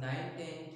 9-10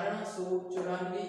1894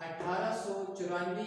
1894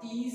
30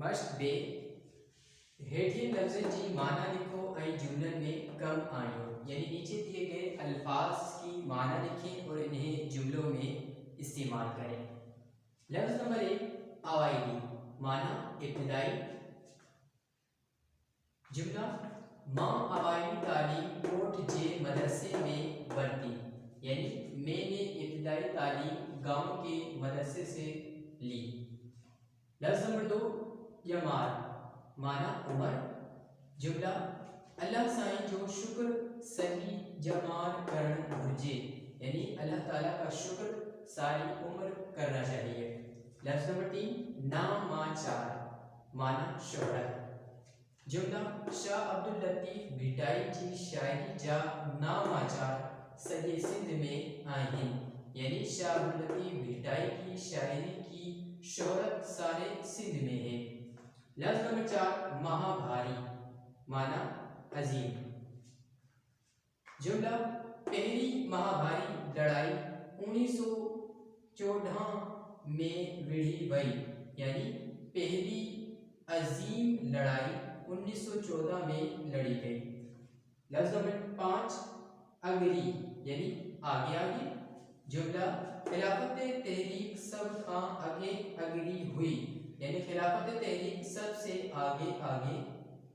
मश्क बे हेठिन लफ्ज़ जी माना लिखो ऐं जुमलन में कम आणियो, यानी नीचे दिए गए अल्फाज की माना लिखें और इन्हें जुमलों में इस्तेमाल करें। लफ्ज़ नंबर 1 अवाइली, माना इब्तिदाई। जुमला माँ अवाइली तालीम कोट जे मदरसे में बढ़ती, यानी मैंने इब्तिदाई तालीम गांव के मदरसे से ली। लफ्ज़ नंबर 2 यमार, माना उमर। जुमला अल्लाह साईं जो शुक्र सही जमार करण घुर्जे, यानी अल्लाह ताला का शुक्र सारी उम्र करना चाहिए। लफ्ज़ नंबर 3 नामाचार, माना शोहरत। जुमला शाह अब्दुल लतीफ़ भिटाई जी शायरी जा नामाचार सॼे सिंध में आहिनि, यानी शाह अब्दुल लतीफ़ भिटाई की शायरी की शोहरत सारे सिंध में है। लफ्ज़ नंबर 4 महाभारी, माना अजीम। जुमला पहली महाभारी लड़ाई 1914 में विढ़ी वई, यानी पहली अजीम लड़ाई 1914 में लड़ी गई। लफ्ज़ नंबर 5 अगरी, यानी आगे आगे। जुमला खिलाफत तहरीक सब का आगे अगरी हुई, यानी खिलाफत तहरीक सबसे आगे आगे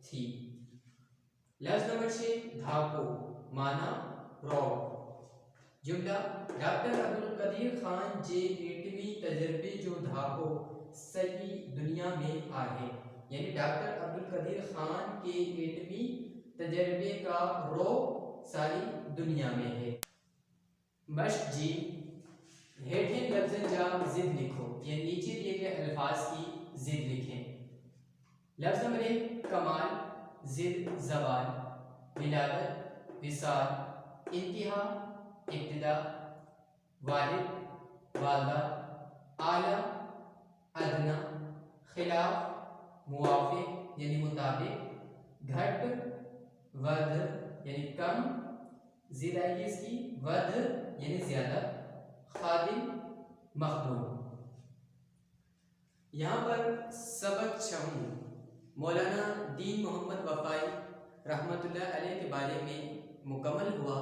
थी। लफ्ज़ नंबर 6 धाको, माना रौब। जुमला डॉक्टर अब्दुल कदीर खान जे एटमी तजर्बे जो धाको सही दुनिया में आहे, यानी डॉक्टर अब्दुल कदीर खान के एटमी तजर्बे का रौब सारी दुनिया में है। मश्क जी हेठिन लफ्ज़न जा जिद लिखो, ये नीचे दिए गए अल्फाज की जिद लिखें। लफ्ज़ नंबर 1 कमाल, जिद ज़वाल, विलादत विसाल, इंतहा इब्तिदा, वालिद वालदा, आला अदना, खिलाफ मुवाफिक यानी मुताबिक, घट वध यानी कम, ज़िदाई इसकी वध यानी ज़्यादा, खादिम मखदूम। यहाँ पर सबक छहूं मौलाना दीन मोहम्मद वफ़ाई रहमतुल्लाह अलैह के बारे में मुकम्मल हुआ।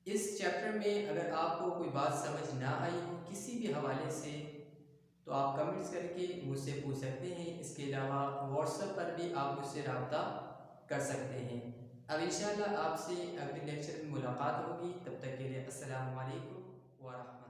इस चैप्टर में अगर आपको कोई बात समझ ना आई हो किसी भी हवाले से तो आप कमेंट्स करके मुझसे पूछ सकते हैं। इसके अलावा व्हाट्सएप पर भी आप मुझसे रब्ता कर सकते हैं। अब इंशाअल्लाह आपसे अगले लेक्चर में मुलाकात होगी, तब तक के लिए अस्सलामु अलैकुम व रहमतुल्लाह।